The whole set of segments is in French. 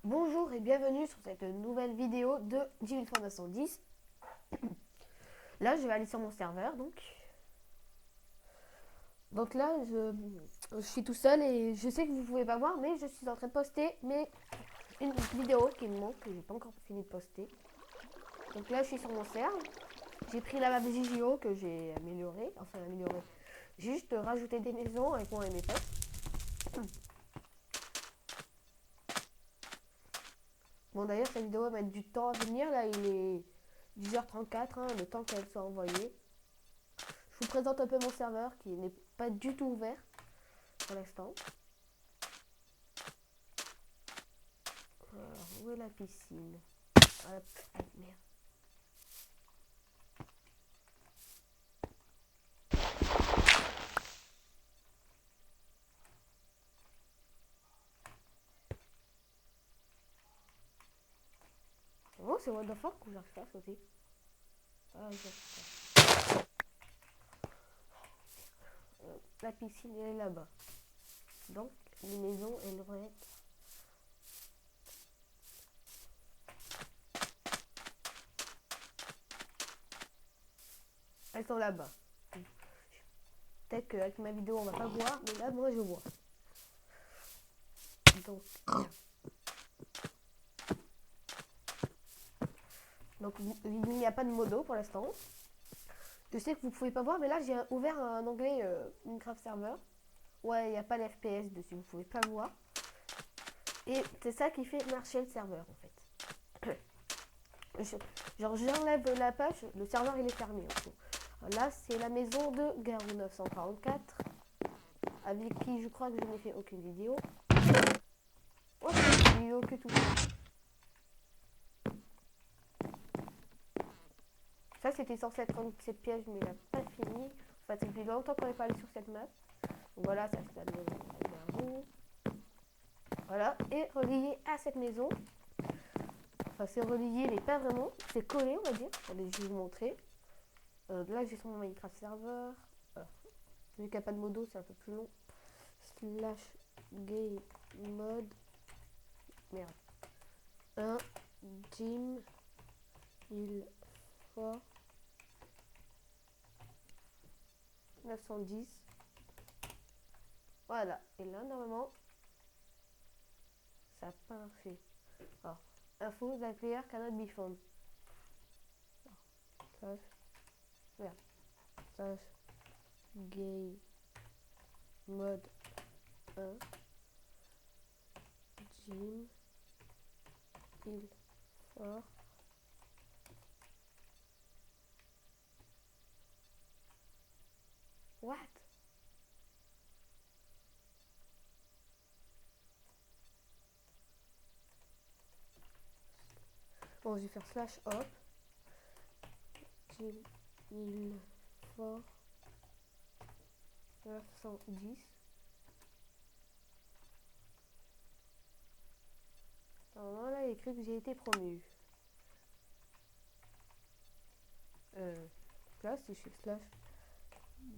Bonjour et bienvenue sur cette nouvelle vidéo de 10 10. Là, je vais aller sur mon serveur, donc là, je suis tout seul et je sais que vous pouvez pas voir, mais je suis en train de poster une vidéo qui me manque, que j'ai pas encore fini de poster. Donc là, je suis sur mon serveur. J'ai pris la map JJO que j'ai améliorée, J'ai juste rajouté des maisons avec moi et mes potes. Bon, d'ailleurs, cette vidéo va mettre du temps à venir. Là, il est 10h34, le temps qu'elle soit envoyée. Je vous présente un peu mon serveur qui n'est pas du tout ouvert pour l'instant. Alors, où est la piscine? Hop, ah, merde. Oh, c'est what the fuck que j'arrive pas à sauter. Ah, la piscine elle est là-bas. Donc, les maisons, elles devraient être. Elles sont là-bas. Peut-être qu'avec ma vidéo, on va pas voir, mais là, moi, je vois. Donc, donc il n'y a pas de modo pour l'instant. Je sais que vous pouvez pas voir, mais là, j'ai ouvert un onglet Minecraft Server. Ouais, il n'y a pas d'FPS dessus, vous pouvez pas le voir. Et c'est ça qui fait marcher le serveur, en fait. Genre, j'enlève la page, le serveur, il est fermé, en fait. Là, c'est la maison de Garou 944, avec qui je crois que je n'ai fait aucune vidéo. Oh, c'est une vidéo que tout ça. Ça, c'était censé être un de ces pièges, mais il n'a pas fini. En fait, depuis longtemps qu'on n'est pas allé sur cette map. Donc voilà, ça c'est la maison de Garou. Voilà, et relié à cette maison. Enfin, c'est relié, mais pas vraiment. C'est collé, on va dire. Allez, je vais vous montrer. Là, j'ai sur mon Minecraft serveur. Vu qu'il n'y a pas de modo, c'est un peu plus long. Slash game mode. Merde. 1 Jim il faut 910. Voilà. Et là, normalement, ça n'a pas marché. Alors, info, that player cannot be found. Slash, merde. Slash game mode 1 Jim il faut. What? Bon, je vais faire slash hop. Jim il faut 910. Normalement, là, il est écrit que j'ai été promu. Là, si je fais slash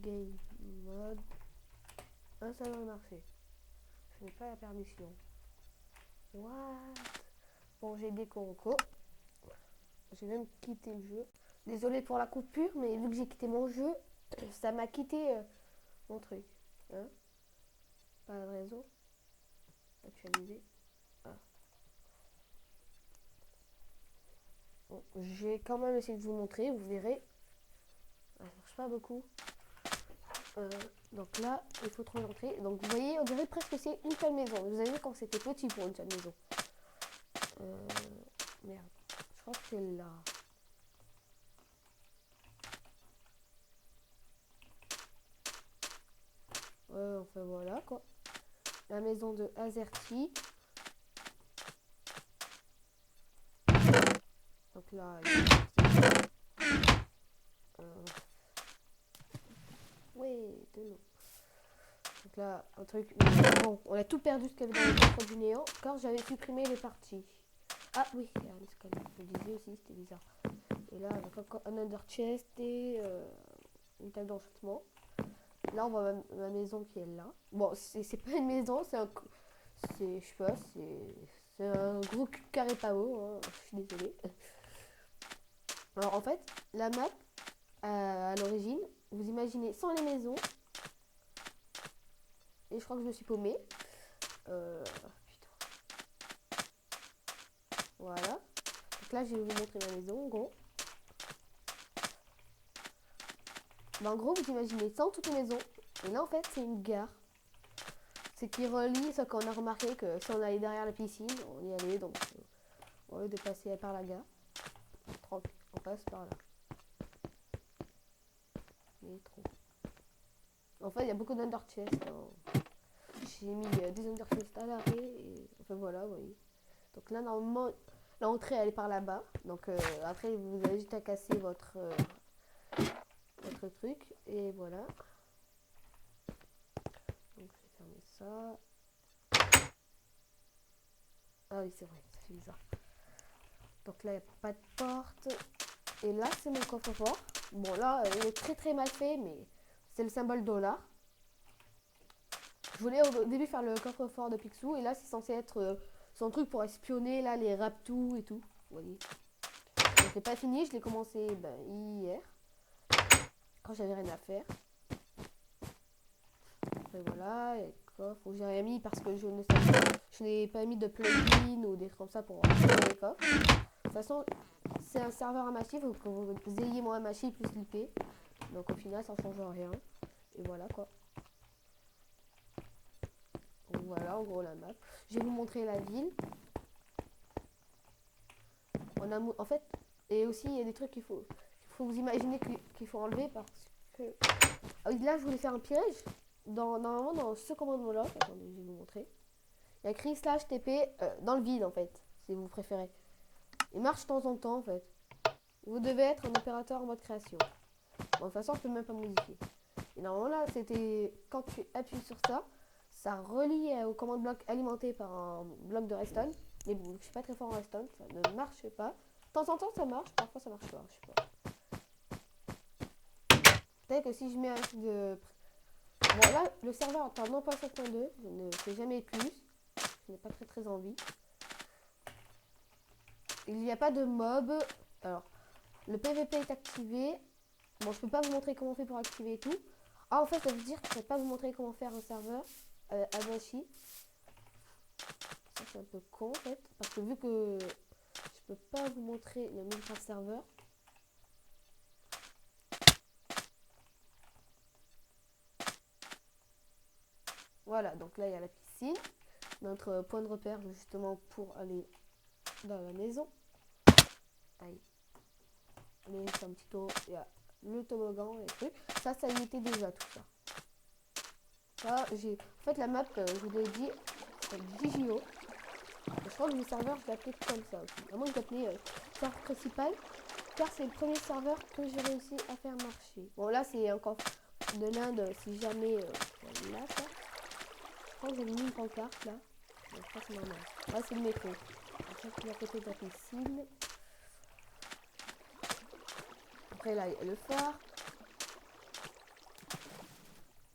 game mode 1, ça va marcher. Je n'ai pas la permission. What? Bon, j'ai des concos. J'ai même quitté le jeu. Désolé pour la coupure, mais vu que j'ai quitté mon jeu, ça m'a quitté mon truc. Hein? Pas de raison. Actualiser. Ah. Bon, j'ai quand même essayé de vous montrer, vous verrez. Ça marche pas beaucoup. Donc là, il faut trouver l'entrée. Donc vous voyez, on dirait presque que c'est une seule maison. Vous avez vu quand c'était petit pour une seule maison. Merde. Je crois que c'est là. Enfin voilà quoi. La maison de Azerty. Donc là, ouais, de l'eau. Donc là, un truc. Bon, on a tout perdu ce qu'il y avait dans le coffre du néant, car j'avais supprimé les parties. Ah oui, il y a un escalier. Je le disais aussi, c'était bizarre. Et là, avec encore un under chest et une table d'enchantement. Là, on voit ma maison qui est là. Bon, c'est pas une maison, c'est un. C'est, je sais pas, C'est un gros cube carré pas haut, hein. Je suis désolée. Alors en fait, la map, à l'origine, vous imaginez sans les maisons. Et je crois que je me suis paumée. Putain. Voilà. Donc là, je vais vous montrer ma maison, en gros. En gros, vous imaginez sans toutes les maisons. Et là, en fait, c'est une gare. C'est qui relie, ce qu'on a remarqué que si on allait derrière la piscine, on y allait. Donc, au lieu de passer par la gare, on passe par là. Métro. En fait, il y a beaucoup d'underchest. Hein. J'ai mis des underchests à l'arrêt. Et enfin, voilà, vous voyez. Donc là, normalement, l'entrée, elle est par là-bas. Donc après, vous avez juste à casser votre truc. Et voilà. Donc, je vais fermer ça. Ah oui, c'est vrai, ça fait bizarre. Donc là, il n'y a pas de porte. Et là, c'est mon coffre-fort. Bon, là, il est très très mal fait, mais c'est le symbole dollar. Je voulais au début faire le coffre-fort de Picsou. Et là, c'est censé être son truc pour espionner là, les Raptous et tout. Vous voyez. Donc, c'est pas fini. Je l'ai commencé hier. Quand j'avais rien à faire. Et voilà, et coffre. J'ai rien mis parce que je n'ai pas mis de plugin ou des trucs comme ça pour faire les coffres. De toute façon, c'est un serveur Hamachi, il faut que vous ayez mon Hamachi plus l'IP. Donc au final, ça ne change rien. Et voilà quoi. Donc voilà, en gros la map. Je vais vous montrer la ville. En fait, et aussi il y a des trucs qu'il faut vous imaginer qu'il faut enlever parce que... Ah oui, là je voulais faire un piège. Normalement dans ce commandement-là, attendez, je vais vous montrer. Il y a écrit /TP dans le vide en fait, si vous préférez. Il marche de temps en temps en fait. Vous devez être un opérateur en mode création. Bon, de toute façon, je peux même pas modifier. Et normalement là, c'était quand tu appuies sur ça, ça relie au commande bloc alimenté par un bloc de redstone. Mais bon, je suis pas très fort en redstone, ça ne marche pas. De temps en temps, ça marche, parfois ça marche pas, je sais pas. Peut-être que si je mets un truc de... Bon là, le serveur atteint non pas 7.2, je ne fais jamais plus. Je n'ai pas très envie. Il n'y a pas de mob. Alors, le PVP est activé. Bon, je peux pas vous montrer comment on fait pour activer et tout. Ah, en fait, ça veut dire que je ne peux pas vous montrer comment faire un serveur Hamachi. Ça, c'est un peu con, en fait. Parce que vu que je peux pas vous montrer le Minecraft serveur. Voilà, donc là, il y a la piscine. Notre point de repère, justement, pour aller dans la maison. Aïe. Allez, c'est un petit tour. Il y a le toboggan et trucs. Ça y était déjà, tout ça. Ça, en fait, la map, je vous l'ai dit, c'est GGO. Je crois que le serveur, je l'ai appelé comme ça aussi. À moins que je l'appelais serveur principal, car c'est le premier serveur que j'ai réussi à faire marcher. Bon, là, c'est encore de l'Inde, si jamais... là, ça. Je crois que j'avais mis une pancarte, là. Donc, ça, c'est normal. Là, c'est le métro. Ça, c'est à côté de la piscine. Après, là, il y a le phare.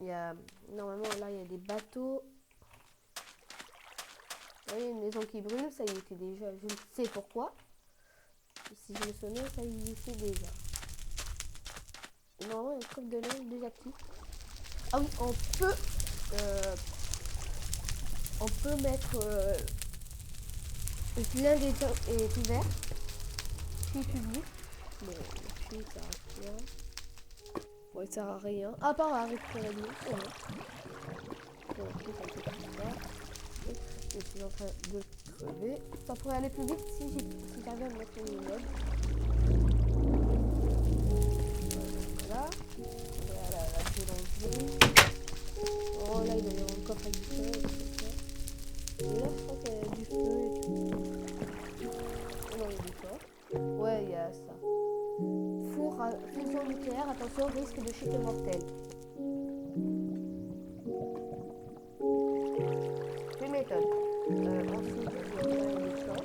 Il y a... Normalement, là, il y a des bateaux. Vous voyez, une maison qui brûle, ça y était déjà. Je ne sais pourquoi. Si je me souviens, ça y était déjà. Et normalement, il y a un coffre de linge déjà actif. Ah oui, on peut mettre... l'Inde est ouvert. Puis public. Bon, puis ça sert à rien. Bon, il sert à rien. À part à récupérer de l'eau, c'est bon. Bon, puis ça fait comme ça. Je suis en train de crever. Ça pourrait aller plus vite si j'avais à me mettre une mode. Voilà. Voilà la boulangerie. Oh là, il va y avoir un coffre avec du feu. Et là, je crois qu'il y a du feu et tout. Oh non, il y a du feu. Ouais, il y a ça. Four à fusion nucléaire, attention, risque de chute mortelle. Tu m'étonnes. Ensuite, il y a du temps.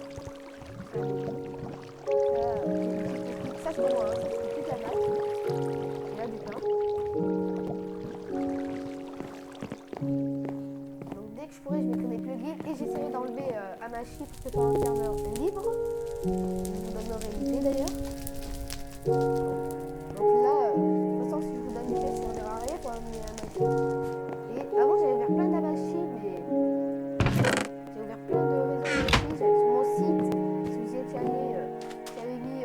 Ça, c'est moi, hein. C'est toute la map. Il y a du pain. Donc, dès que je pourrai, je mettrai mes plugins et j'essaierai d'enlever Hamachi pour que un serveur libre. Je vous donnerai l'idée d'ailleurs. Donc là, de toute façon, si je vous donne l'idée, ça ne servira à rien pour amener un machine. Et avant, j'avais ouvert plein d'Amachi, mais j'ai ouvert plein de réseaux Amachi sur mon site. Si vous y étiez allé, j'avais mis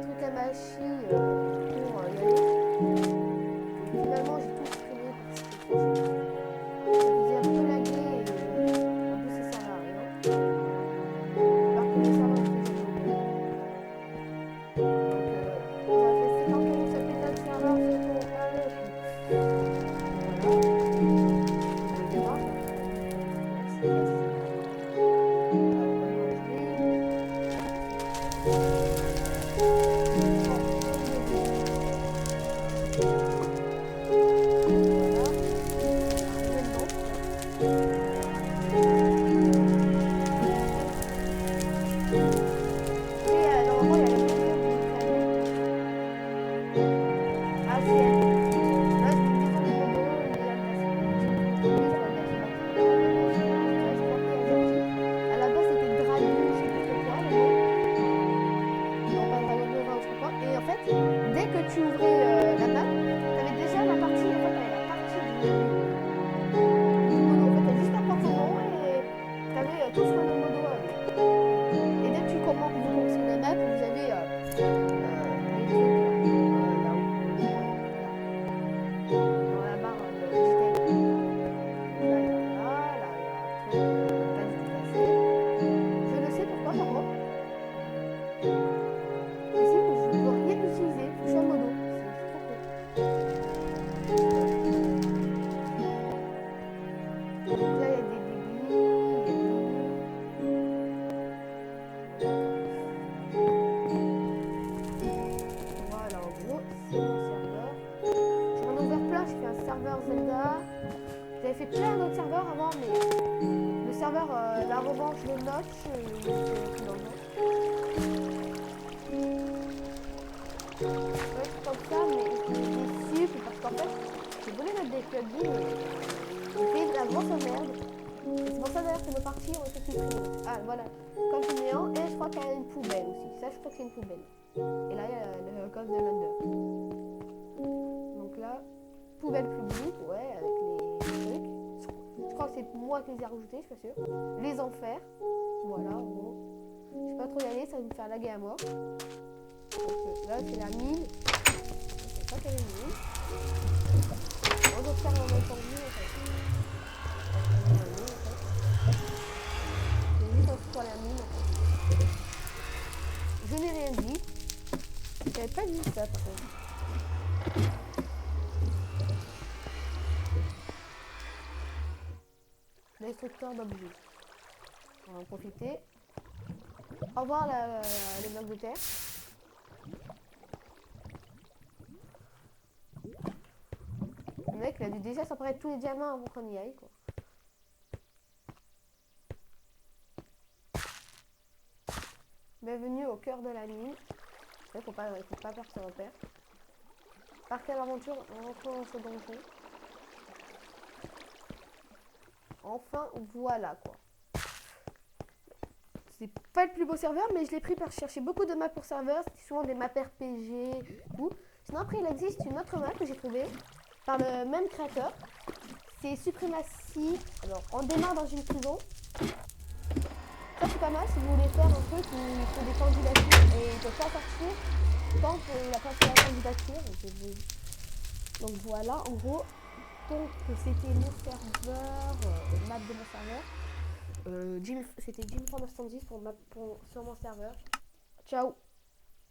truc Amachi pour y aller. Et finalement, j'ai tout supprimé parce que c'est trop chiant. Ça faisait un peu lagué et en plus, ça sert à rien. Alors que les serveurs étaient jamais ouverts. Donc, on a fait 7 ans que ça fait plein de serveurs, c'est pour aller. Voilà. Je vais voir. Dès que tu ouvrais la map, tu avais déjà la partie, en fait, la partie du modo. En fait, tu as juste à prendre ton nom et tu avais tout sur le modo. Et dès que vous commencez la map, vous avez les trucs là-haut. Dans la barre de JTL. Là, il y a un truc pas déplacé. Je ne sais pourquoi, par contre. Ici, je ne peux rien utiliser. Je suis en modo. C'est trop cool. Donc là, il y a des voilà, en gros, c'est mon serveur. J'en ai ouvert plein. J'ai fait un serveur Zelda. J'avais fait plein d'autres serveurs avant, mais le serveur la revanche de Notch, comme ça, mais je suis déçue parce qu'en fait, j'ai voulu mettre des plugins et j'ai fait de la grosse merde. C'est pour ça d'ailleurs que nos parties ont été supprimées. Ah voilà, comme néant, et je crois qu'il y a une poubelle aussi. Ça, je crois que c'est une poubelle. Et là, il y a le coffre de l'Under. Donc là, poubelle publique, ouais, avec les trucs. Je crois que c'est moi qui les ai rajoutés, je suis pas sûre. Les enfers, voilà, bon. Je vais pas trop y aller, ça va me faire laguer à mort. Donc là, c'est la mine. Je sais pas quelle est la mine. On observe en même temps que nous, en fait. C'est juste un truc pour la mine, en fait. Je n'ai rien dit. J'avais pas dit ça, par contre. Destructeur d'objets. On va en profiter. Au revoir les blocs de terre. Le mec, il a dû déjà s'emparer de tous les diamants avant qu'on y aille, quoi. Bienvenue au cœur de la mine. Il faut pas perdre ses repères. Par quelle aventure on rentre dans ce donjon? Enfin, voilà quoi. C'est pas le plus beau serveur, mais je l'ai pris parce que je cherchais beaucoup de maps pour serveur. C'était souvent des maps RPG ou. Sinon, après, il existe une autre map que j'ai trouvée par le même créateur. C'est Supremacy. Alors, on démarre dans une prison. Ça, c'est pas mal si vous voulez faire un truc où il faut des candidatures et il ne peut pas sortir tant qu'il n'a pas fait la candidature. Donc voilà, en gros. Donc c'était mon serveur, map de mon serveur. C'était Jim 910 sur mon serveur. Ciao.